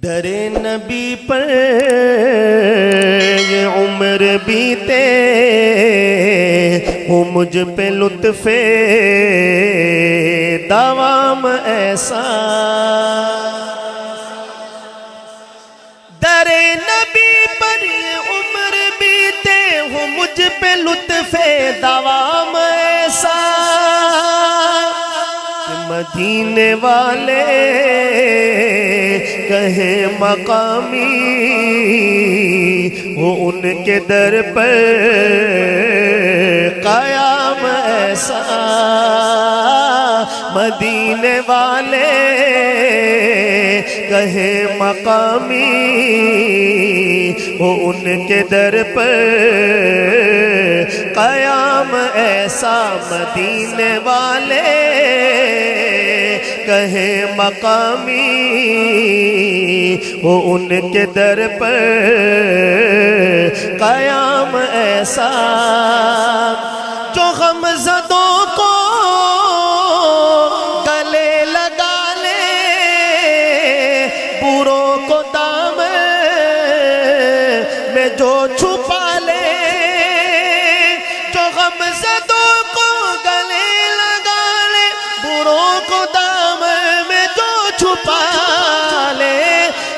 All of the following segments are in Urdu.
درے نبی پر یہ عمر بیتے ہو مجھ پہ لطف دوام ایسا، درے نبی پر یہ عمر بیتے ہو مجھ پہ لطف دوام ایسا، مدینے والے کہیں مقامی ہو ان کے در پر قیام ایسا، مدینے والے کہیں مقامی ہو ان کے در پر قیام ایسا، مدینے والے کہیں مقامی ہو ان کے در پر قیام ایسا، جو غم زدوں کو گلے لگا لے، بروں کو دامن میں جو چھپا لے، جو غم زدوں کو گلے لگا لے، بروں کو دامن میں جو چھپا لے،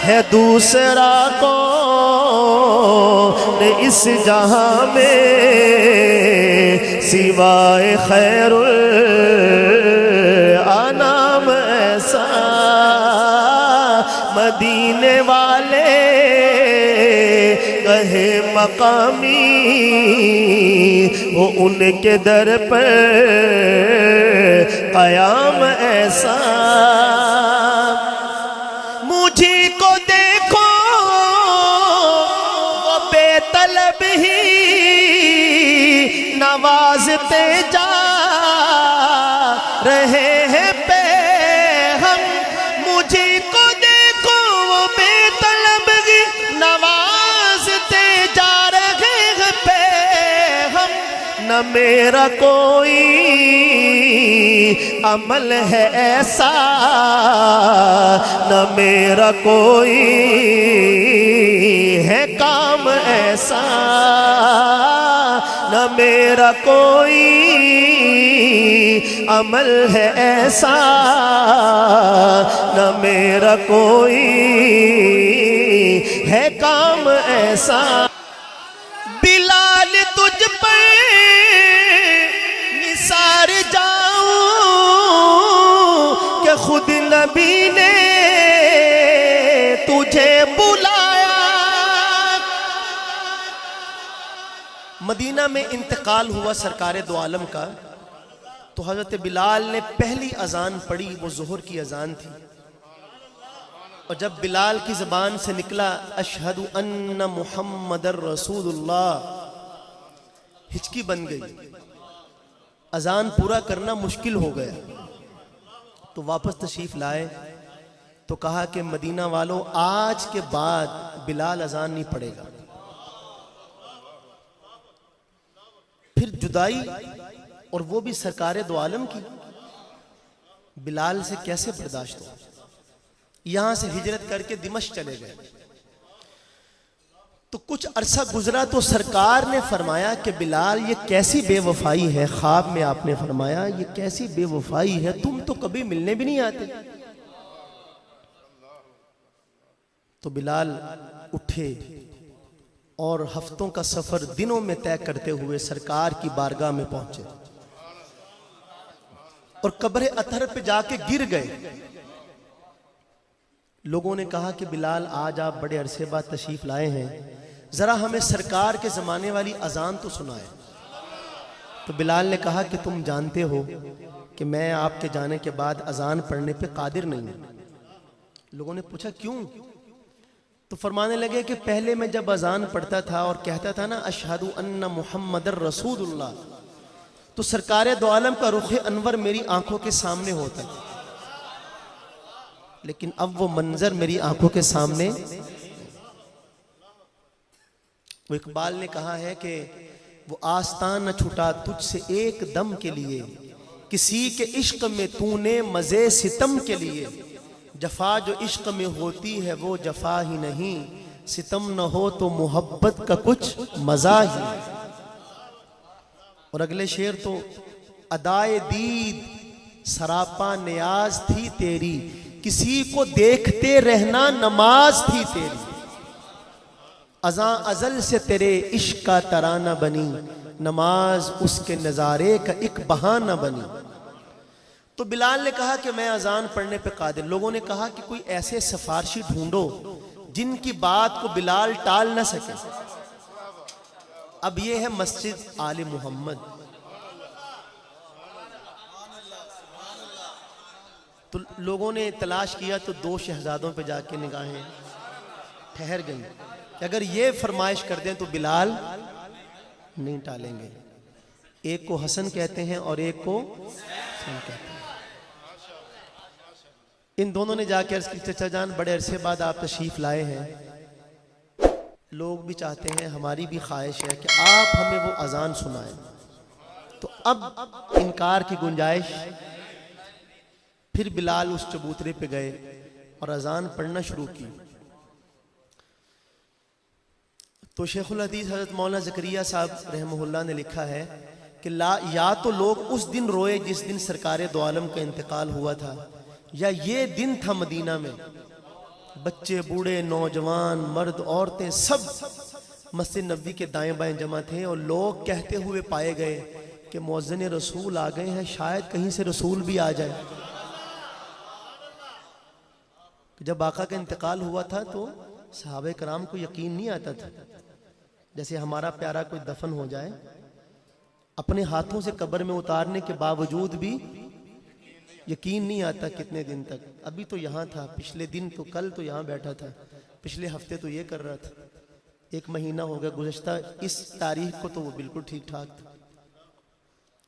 ہے دوسرا کون اس جہاں میں سوائے خیر الانام ایسا، مدینے والے کہیں مقامی وہ ان کے در پر قیام ایسا، مجھے کو دیکھو وہ بے طلب ہی نوازتے جا رہے ہیں پہ ہم، مجھے کو دیکھو وہ بے طلب ہی نوازتے جا رہے ہیں پہ ہم، نہ میرا کوئی عمل ہے ایسا، نہ میرا کوئی ہے کام ایسا، نہ میرا کوئی عمل ہے ایسا، نہ میرا کوئی ہے کام ایسا، بلال تجھ پر نثار جاؤں کہ خود نبی نے تجھے بلایا۔ مدینہ میں انتقال ہوا سرکار دو عالم کا، تو حضرت بلال نے پہلی اذان پڑھی، وہ ظہر کی اذان تھی، اور جب بلال کی زبان سے نکلا اشہد ان محمد رسول اللہ، ہچکی بن گئی، اذان پورا کرنا مشکل ہو گیا، تو واپس تشریف لائے تو کہا کہ مدینہ والوں آج کے بعد بلال اذان نہیں پڑھے گا۔ پھر جدائی، اور وہ بھی سرکار دو عالم کی، بلال سے کیسے برداشت ہو؟ یہاں سے ہجرت کر کے دمشق چلے گئے، تو کچھ عرصہ گزرا تو سرکار نے فرمایا کہ بلال یہ کیسی بے وفائی ہے، خواب میں آپ نے فرمایا یہ کیسی بے وفائی ہے، تم تو کبھی ملنے بھی نہیں آتے۔ تو بلال اٹھے اور ہفتوں کا سفر دنوں میں طے کرتے ہوئے سرکار کی بارگاہ میں پہنچے، اور قبر اطہر پہ جا کے گر گئے۔ لوگوں نے کہا کہ بلال آج آپ بڑے عرصے بعد تشریف لائے ہیں، ذرا ہمیں سرکار کے زمانے والی اذان تو سنائے۔ تو بلال نے کہا کہ تم جانتے ہو کہ میں آپ کے جانے کے بعد اذان پڑھنے پہ قادر نہیں ہوں۔ لوگوں نے پوچھا کیوں؟ تو فرمانے لگے کہ پہلے میں جب اذان پڑھتا تھا اور کہتا تھا نا اشہد ان محمد رسول اللہ، تو سرکار دو عالم کا رخ انور میری آنکھوں کے سامنے ہوتا ہے، لیکن اب وہ منظر میری آنکھوں کے سامنے۔ وہ اقبال نے کہا ہے کہ وہ آستان نہ چھٹا تجھ سے ایک دم کے لیے، کسی کے عشق میں تو نے مزے ستم کے لیے، جفا جو عشق میں ہوتی ہے وہ جفا ہی نہیں، ستم نہ ہو تو محبت کا کچھ مزہ ہی نہیں۔ اور اگلے شعر تو ادائے دید سراپا نیاز تھی تیری، کسی کو دیکھتے رہنا نماز تھی تیری، ازاں ازل سے تیرے عشق کا ترانہ بنی، نماز اس کے نظارے کا ایک بہانہ بنی۔ تو بلال نے کہا کہ میں اذان پڑھنے پہ قادر۔ لوگوں نے کہا کہ کوئی ایسے سفارشی ڈھونڈو جن کی بات کو بلال ٹال نہ سکے۔ اب یہ ہے مسجد آل محمد۔ تو لوگوں نے تلاش کیا تو دو شہزادوں پہ جا کے نگاہیں ٹھہر گئیں کہ اگر یہ فرمائش کر دیں تو بلال نہیں ٹالیں گے۔ ایک کو حسن کہتے ہیں اور ایک کو حسین کہتے ہیں۔ ان دونوں نے جا کے عرض کی چچا جان بڑے عرصے بعد آپ تشریف لائے ہیں، لوگ بھی چاہتے ہیں، ہماری بھی خواہش ہے کہ آپ ہمیں وہ اذان سنائیں۔ تو اب انکار کی گنجائش، پھر بلال اس چبوترے پہ گئے اور اذان پڑھنا شروع کی۔ تو شیخ الحدیث حضرت مولانا زکریا صاحب رحمہ اللہ نے لکھا ہے کہ یا تو لوگ اس دن روئے جس دن سرکار دو عالم کا انتقال ہوا تھا، یا یہ دن تھا مدینہ میں بچے بوڑھے نوجوان مرد عورتیں سب مسجد نبوی کے دائیں بائیں جمع تھے، اور لوگ کہتے ہوئے پائے گئے کہ مؤذن رسول آ گئے ہیں، شاید کہیں سے رسول بھی آ جائے۔ جب آقا کا انتقال ہوا تھا تو صحابہ کرام کو یقین نہیں آتا تھا، جیسے ہمارا پیارا کوئی دفن ہو جائے، اپنے ہاتھوں سے قبر میں اتارنے کے باوجود بھی یقین نہیں آتا کتنے دن تک۔ ابھی تو یہاں تھا، پچھلے دن تو کل تو یہاں بیٹھا تھا، پچھلے ہفتے تو یہ کر رہا تھا، ایک مہینہ ہو گیا گزشتہ اس تاریخ کو تو وہ بالکل ٹھیک ٹھاک تھا،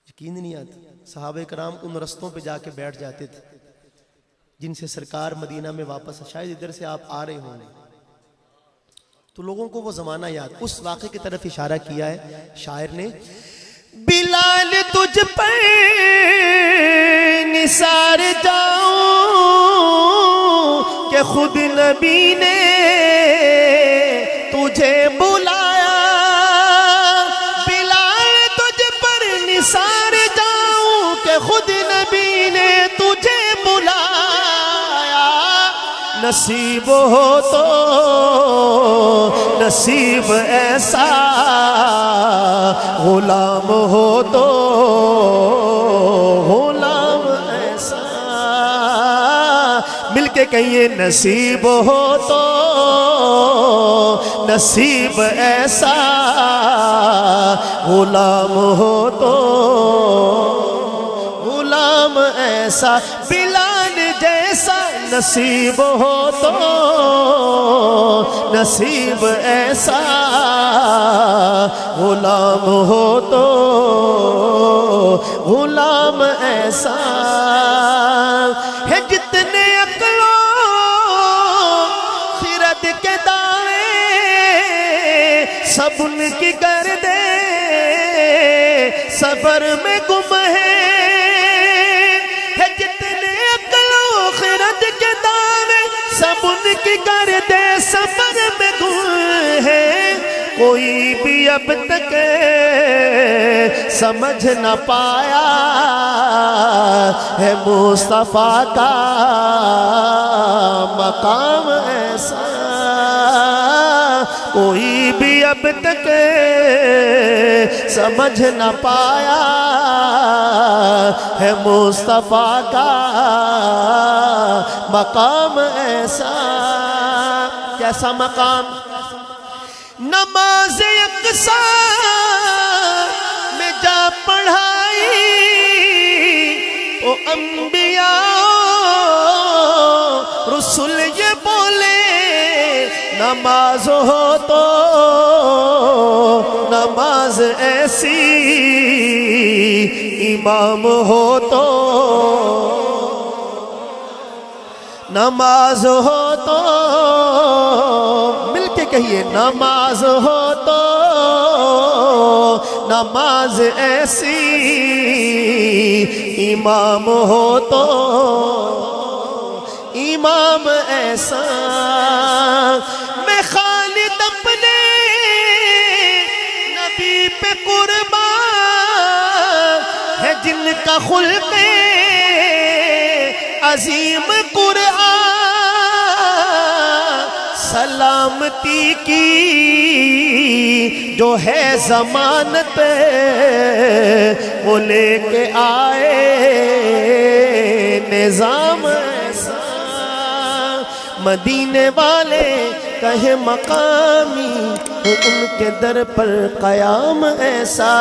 یقین نہیں آتا۔ صحابہ کرام ان رستوں پہ جا کے بیٹھ جاتے تھے جن سے سرکار مدینہ میں واپس، شاید ادھر سے آپ آ رہے ہوں گے، تو لوگوں کو وہ زمانہ یاد۔ اس واقعے کی طرف اشارہ کیا ہے شاعر نے، بلال تجھ پر نثار جاؤں کہ خود نبی نے تجھے بلایا، بلال تجھ پر نثار جاؤں کہ خود نبی نے تجھے بلایا، نصیب ہو تو نصیب ایسا، غلام ہو تو غلام ایسا، مل کے کہیے نصیب ہو تو نصیب ایسا، غلام ہو تو غلام ایسا، بلال جیسا نصیب ہو تو نصیب ایسا، غلام ہو تو غلام ایسا، ہے جتنے عقل و خرد کے دعوے سب ان کی گردے سفر میں گم ہے، جتنے عقل و خرد کے دعوے سب ان کی گردے سفر میں گم ہے، کوئی بھی اب تک سمجھ نہ پایا ہے مصطفیٰ کا مقام ایسا، کوئی بھی اب تک سمجھ نہ پایا ہے مصطفیٰ کا مقام ایسا۔ کیسا مقام؟ نماز اقصی میں جا پڑھائی تو انبیاء رسول یہ بولے، نماز ہو تو نماز ایسی، امام ہو تو نماز ہو تو، مل کے کہیے نماز ہو تو نماز ایسی، امام ہو تو امام ایسا میں خالد اپنے نبی پہ قربان ہے جن کا خلق عظیم قرآن سلامتی کی جو ہے ضمانت وہ لے کے آئے نظام ایسا مدینے والے کہیں مقامی ان کے در پر قیام ایسا